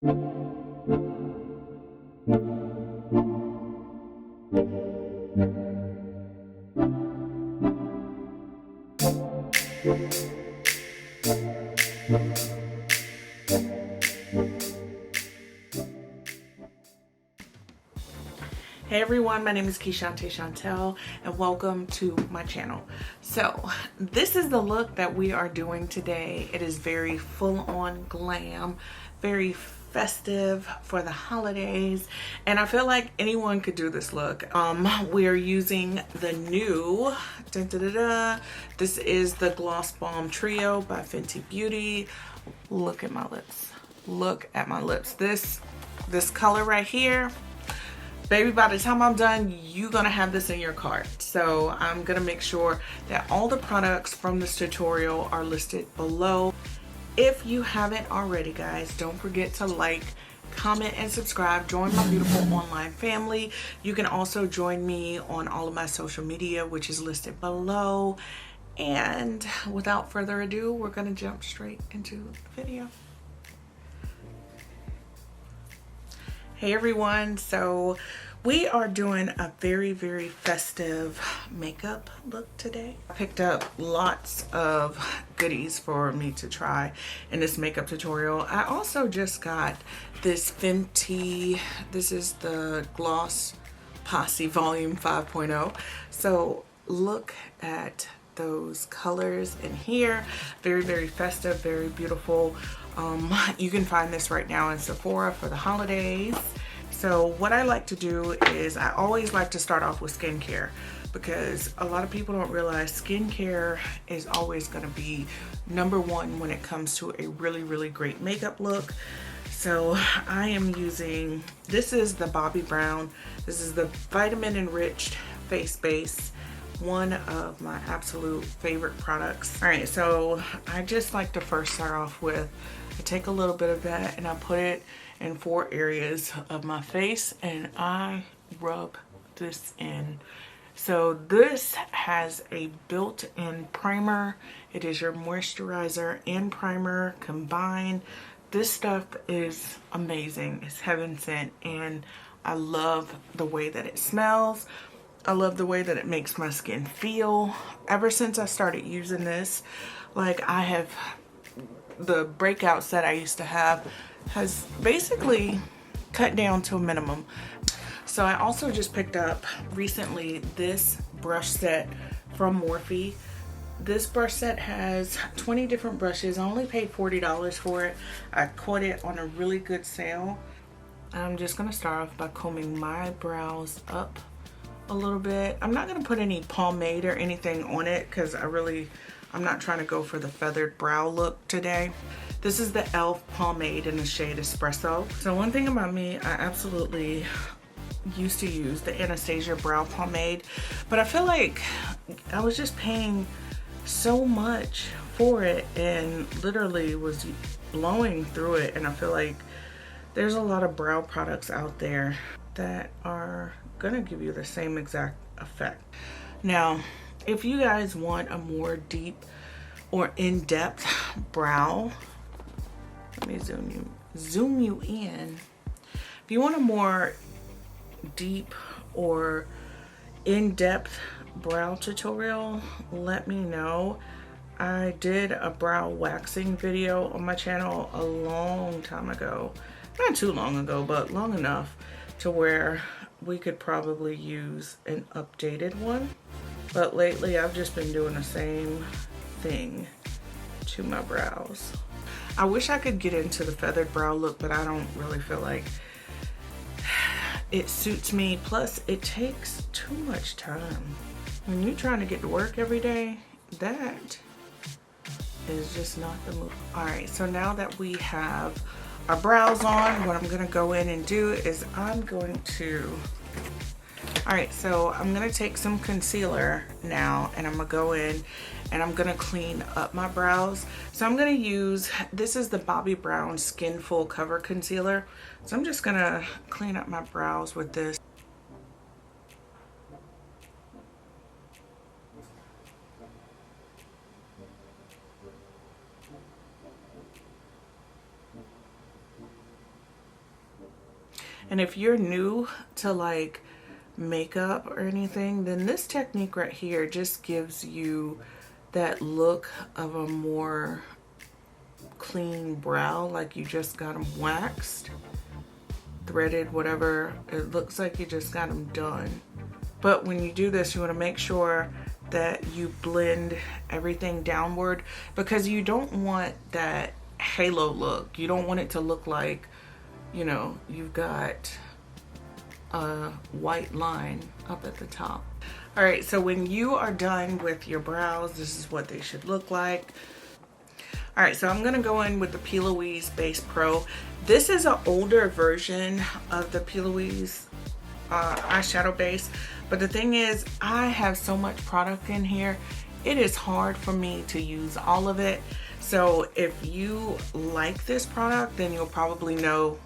Hey everyone, my name is Keishante Chantel and welcome to my channel. So this is the look that we are doing today. It is very full-on glam, very festive for the holidays, and I feel like anyone could do this look. We're using the new this is the Gloss Balm Trio by Fenty Beauty. Look at my lips. Look at my lips. This color right here, baby, by the time I'm done, you're gonna have this in your cart. So I'm gonna make sure that all the products from this tutorial are listed below. If you haven't already, guys, don't forget to like, comment, and subscribe. Join my beautiful online family. You can also join me on all of my social media, which is listed below. And without further ado, we're gonna jump straight into the video. Hey everyone, so we are doing a very festive makeup look today. I picked up lots of goodies for me to try in this makeup tutorial. I also just got this Fenty, this is the Gloss Posse Volume 5.0. So look at those colors in here. Very festive, very beautiful. You can find this right now in Sephora for the holidays. So what I like to do is I always like to start off with skincare, because a lot of people don't realize skincare is always going to be #1 when it comes to a really great makeup look. So I am using, this is the BOBBI BROWN. This is the vitamin enriched face base, one of my absolute favorite products. All right, so I just like to first start off with, I take a little bit of that and I put it in 4 areas of my face and I rub this in. So this has a built-in primer. It is your moisturizer and primer combined. This stuff is amazing. It's heaven sent, and I love the way that it smells. I love the way that it makes my skin feel. Ever since I started using this, like, I have, the breakouts that I used to have has basically cut down to a minimum. So I also just picked up recently this brush set from Morphe. This brush set has 20 different brushes. I only paid $40 for it. I caught it on a really good sale. I'm just gonna start off by combing my brows up a little bit. I'm not gonna put any pomade or anything on it because I'm not trying to go for the feathered brow look today. This is the e.l.f. pomade in the shade Espresso. So one thing about me, I absolutely used to use the Anastasia brow pomade, but I feel like I was just paying so much for it and literally was blowing through it, and I feel like there's a lot of brow products out there that are gonna give you the same exact effect. Now, if you guys want a more deep or in-depth brow, let me zoom you in. If you want a more deep or in-depth brow tutorial, let me know. I did a brow waxing video on my channel a long time ago. Not too long ago, but long enough to where we could probably use an updated one. But lately I've just been doing the same thing to my brows. I wish I could get into the feathered brow look, but I don't really feel like it suits me. Plus it takes too much time. When you're trying to get to work every day, that is just not the move. All right, so now that we have our brows on, what I'm gonna go in and do is I'm going to, all right, so I'm gonna take some concealer now and I'm gonna go in and I'm gonna clean up my brows. So I'm gonna use, this is the BOBBI BROWN Skin Full Cover Concealer. So I'm just gonna clean up my brows with this. And if you're new to like makeup or anything, then this technique right here just gives you that look of a more clean brow, like you just got them waxed, threaded, whatever. It looks like you just got them done. But when you do this, you want to make sure that you blend everything downward, because you don't want that halo look. You don't want it to look like, you know, you've got a white line up at the top. All right, so when you are done with your brows, this is what they should look like. All right, so I'm gonna go in with the P.Louise Base Pro. This is an older version of the P.Louise eyeshadow base, but the thing is, I have so much product in here, it is hard for me to use all of it. So if you like this product, then you'll probably know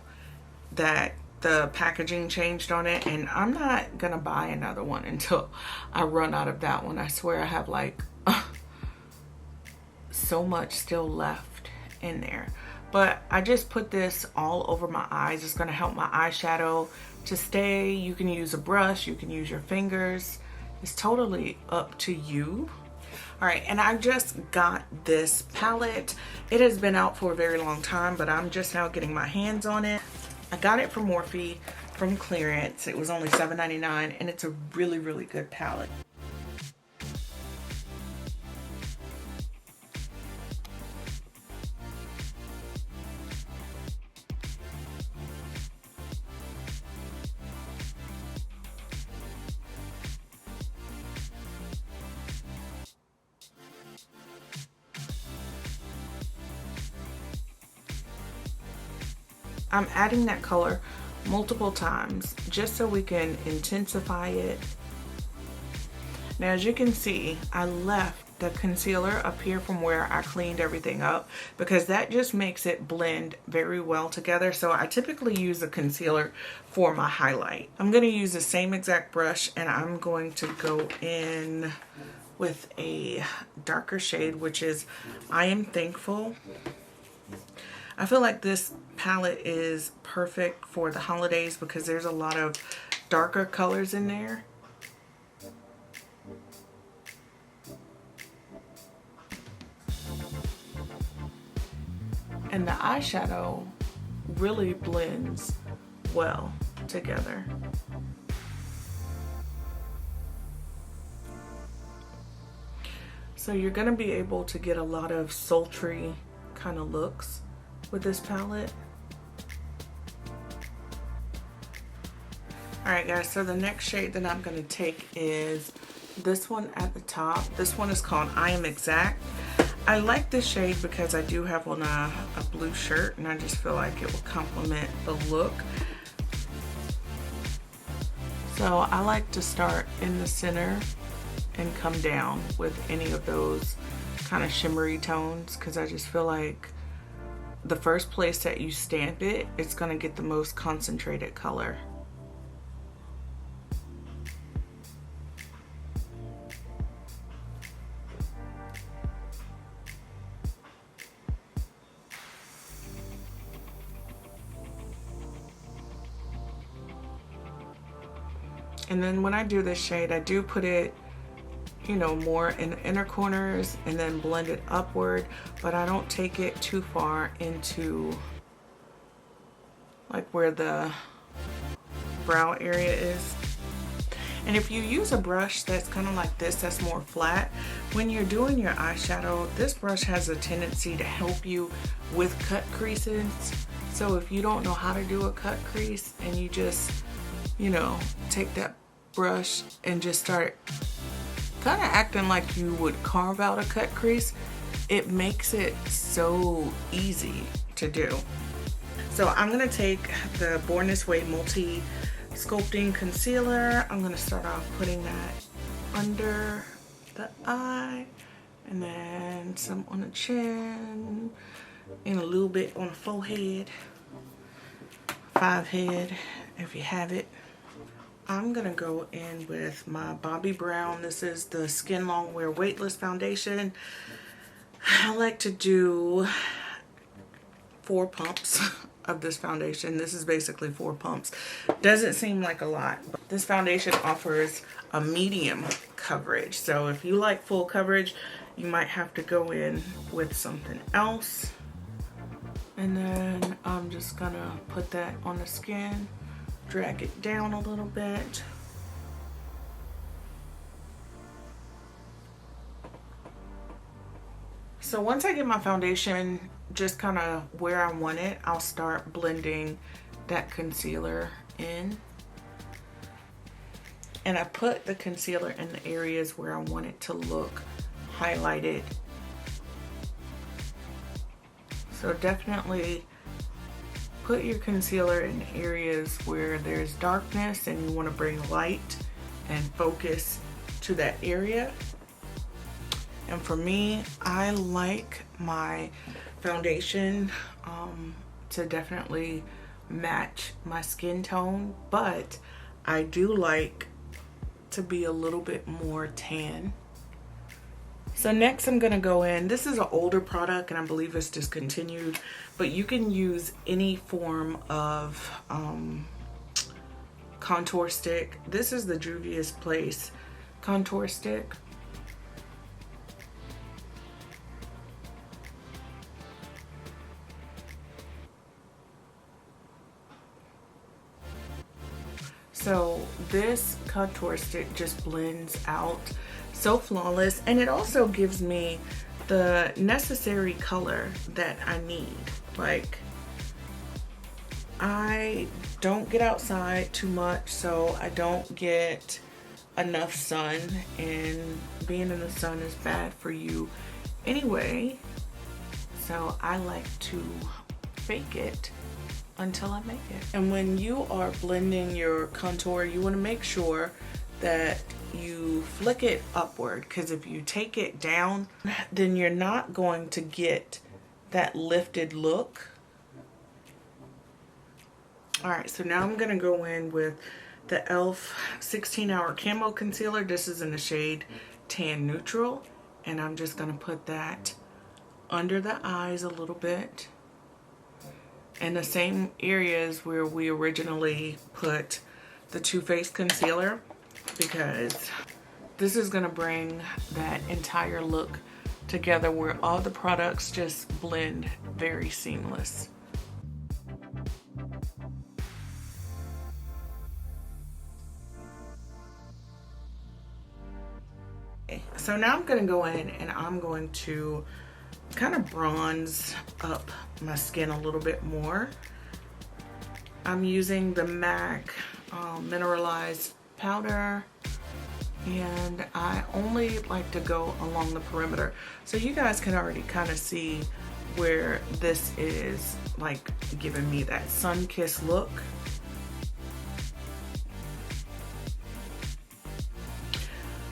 that the packaging changed on it, and I'm not gonna buy another one until I run out of that one. I swear I have like so much still left in there. But I just put this all over my eyes. It's gonna help my eyeshadow to stay. You can use a brush, you can use your fingers. It's totally up to you. All right, and I just got this palette. It has been out for a very long time, but I'm just now getting my hands on it. I got it from Morphe from clearance. It was only $7.99, and it's a really, really good palette. I'm adding that color multiple times just so we can intensify it. Now, as you can see, I left the concealer up here from where I cleaned everything up, because that just makes it blend very well together. So I typically use a concealer for my highlight. I'm going to use the same exact brush, and I'm going to go in with a darker shade, which is I Am Thankful. I feel like this palette is perfect for the holidays because there's a lot of darker colors in there. And the eyeshadow really blends well together. So you're going to be able to get a lot of sultry kind of looks with this palette. Alright guys, so the next shade that I'm going to take is this one at the top. This one is called I Am Exact. I like this shade because I do have on a blue shirt, and I just feel like it will complement the look. So I like to start in the center and come down with any of those kind of shimmery tones, because I just feel like the first place that you stamp it, it's going to get the most concentrated color. And then when I do this shade, I do put it, you know, more in the inner corners and then blend it upward, but I don't take it too far into like where the brow area is. And if you use a brush that's kind of like this, that's more flat, when you're doing your eyeshadow, this brush has a tendency to help you with cut creases. So if you don't know how to do a cut crease and you just, you know, take that brush and just start kind of acting like you would carve out a cut crease, it makes it so easy to do. So I'm going to take the Born This Way Multi Sculpting Concealer. I'm going to start off putting that under the eye, and then some on the chin, and a little bit on the forehead, 5 head if you have it. I'm going to go in with my BOBBI Brown. This is the Skin Longwear Weightless Foundation. I like to do 4 pumps of this foundation. This is basically 4 pumps. Doesn't seem like a lot, but this foundation offers a medium coverage. So if you like full coverage, you might have to go in with something else. And then I'm just gonna put that on the skin, drag it down a little bit. So once I get my foundation just kind of where I want it, I'll start blending that concealer in. And I put the concealer in the areas where I want it to look highlighted. So definitely put your concealer in areas where there's darkness and you want to bring light and focus to that area. And for me, I like my foundation to definitely match my skin tone, but I do like to be a little bit more tan. So next I'm gonna go in, this is an older product and I believe it's discontinued, but you can use any form of contour stick. This is the Juvia's Place contour stick. So this contour stick just blends out so flawless, and it also gives me the necessary color that I need. Like, I don't get outside too much, so I don't get enough sun, and being in the sun is bad for you anyway. So I like to fake it until I make it. And when you are blending your contour, you want to make sure that you flick it upward, because if you take it down, then you're not going to get that lifted look. Alright, so now I'm going to go in with the e.l.f. 16-Hour Camo Concealer. This is in the shade Tan Neutral, and I'm just going to put that under the eyes a little bit, in the same areas where we originally put the Too Faced concealer, because this is going to bring that entire look together where all the products just blend very seamless. So now I'm going to go in and I'm going to kind of bronze up my skin a little bit more. I'm using the MAC mineralized powder, and I only like to go along the perimeter, so you guys can already kind of see where this is like giving me that sun-kissed look.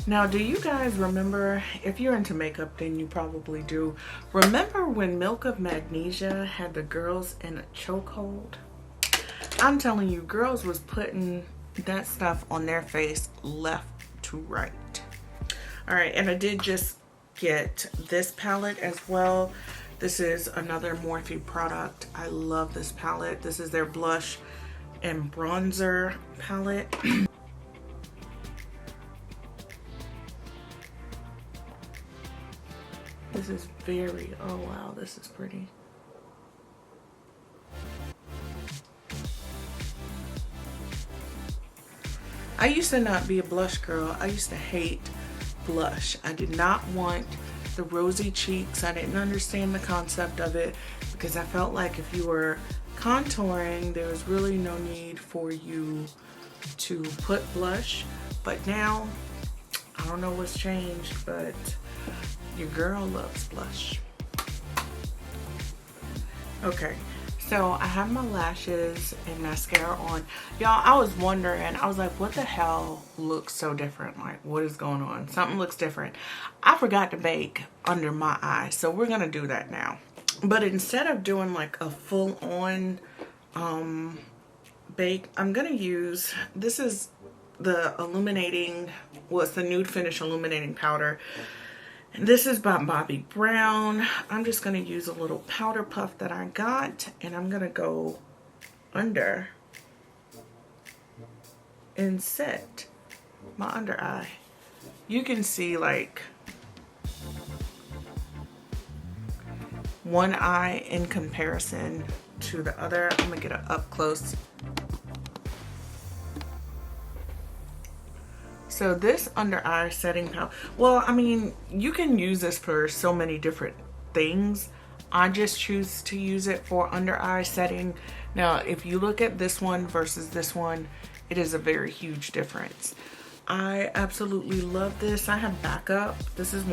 Now, do you guys remember, if you're into makeup, then you probably do, remember when Milk of Magnesia had the girls in a chokehold? I'm telling you, girls was putting that stuff on their face left to right. Alright, and I did just get this palette as well. This is another Morphe product. I love this palette. This is their blush and bronzer palette. This is very, oh wow, this is pretty. I used to not be a blush girl. I used to hate blush. I did not want the rosy cheeks. I didn't understand the concept of it, because I felt like if you were contouring, there was really no need for you to put blush. But now, I don't know what's changed, but your girl loves blush. Okay, so I have my lashes and mascara on. Y'all, I was wondering, I was like, what the hell looks so different? Like, what is going on? Something looks different. I forgot to bake under my eye, so we're gonna do that now. But instead of doing like a full-on bake, I'm gonna use, this is the illuminating, well, it's the Nude Finish Illuminating Powder. This is by Bobbi Brown. I'm just going to use a little powder puff that I got, and I'm going to go under and set my under eye. You can see like one eye in comparison to the other. I'm going to get it up close. So this under eye setting powder, well, I mean, you can use this for so many different things. I just choose to use it for under eye setting. Now, if you look at this one versus this one, it is a very huge difference. I absolutely love this. I have backup. This is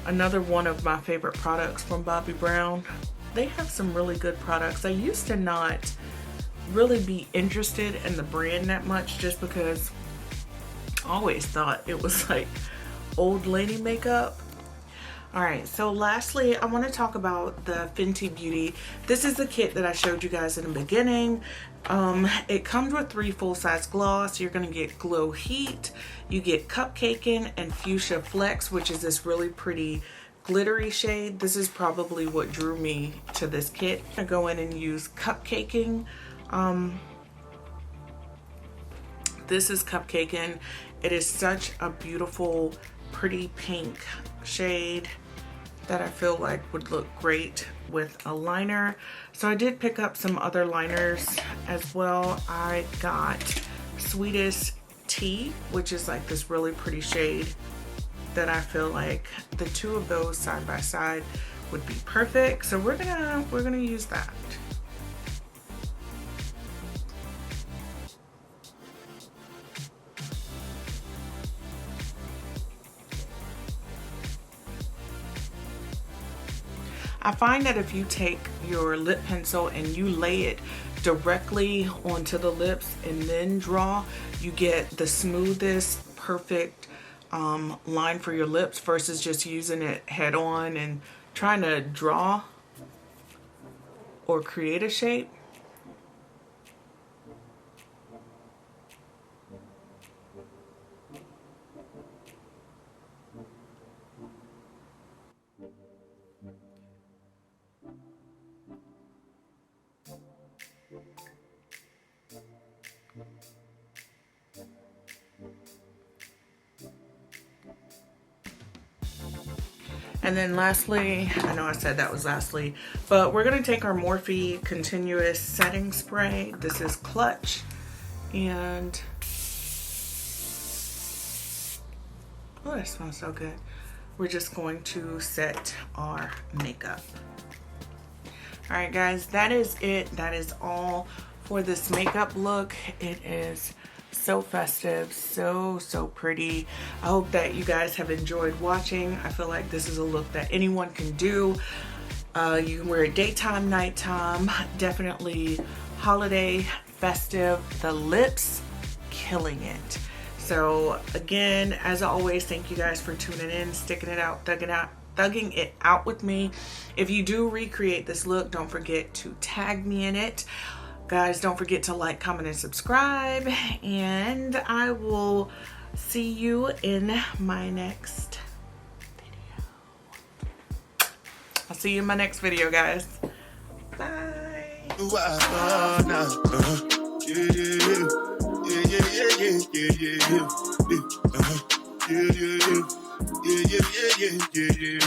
another one of my favorite products from Bobbi Brown. They have some really good products. I used to not really be interested in the brand that much just because I always thought it was like old lady makeup. Alright, so lastly, I want to talk about the Fenty Beauty. This is the kit that I showed you guys in the beginning. It comes with 3 full-size gloss. You're going to get Glow Heat, you get Cupcakin, and Fuchsia Flex, which is this really pretty glittery shade. This is probably what drew me to this kit. I'm going to go in and use Cupcakin. This is Cupcakin. It is such a beautiful, pretty pink shade that I feel like would look great with a liner. So I did pick up some other liners as well. I got Sweetest Tea, which is like this really pretty shade that I feel like the 2 of those side by side would be perfect. So we're gonna use that. I find that if you take your lip pencil and you lay it directly onto the lips and then draw, you get the smoothest, perfect line for your lips versus just using it head on and trying to draw or create a shape. And then lastly, I know I said that was lastly, but we're going to take our Morphe Continuous Setting Spray. This is Clutch. And, oh, that smells so good. We're just going to set our makeup. All right, guys, that is it. That is all for this makeup look. It is so festive, so pretty. I hope that you guys have enjoyed watching. I feel like this is a look that anyone can do. You can wear it daytime, nighttime, definitely holiday, festive. The lips, killing it. So again, as always, thank you guys for tuning in, sticking it out, thugging it out with me. If you do recreate this look, don't forget to tag me in it. Guys, don't forget to like, comment, and subscribe. And I will see you in my next video. I'll see you in my next video, guys. Bye.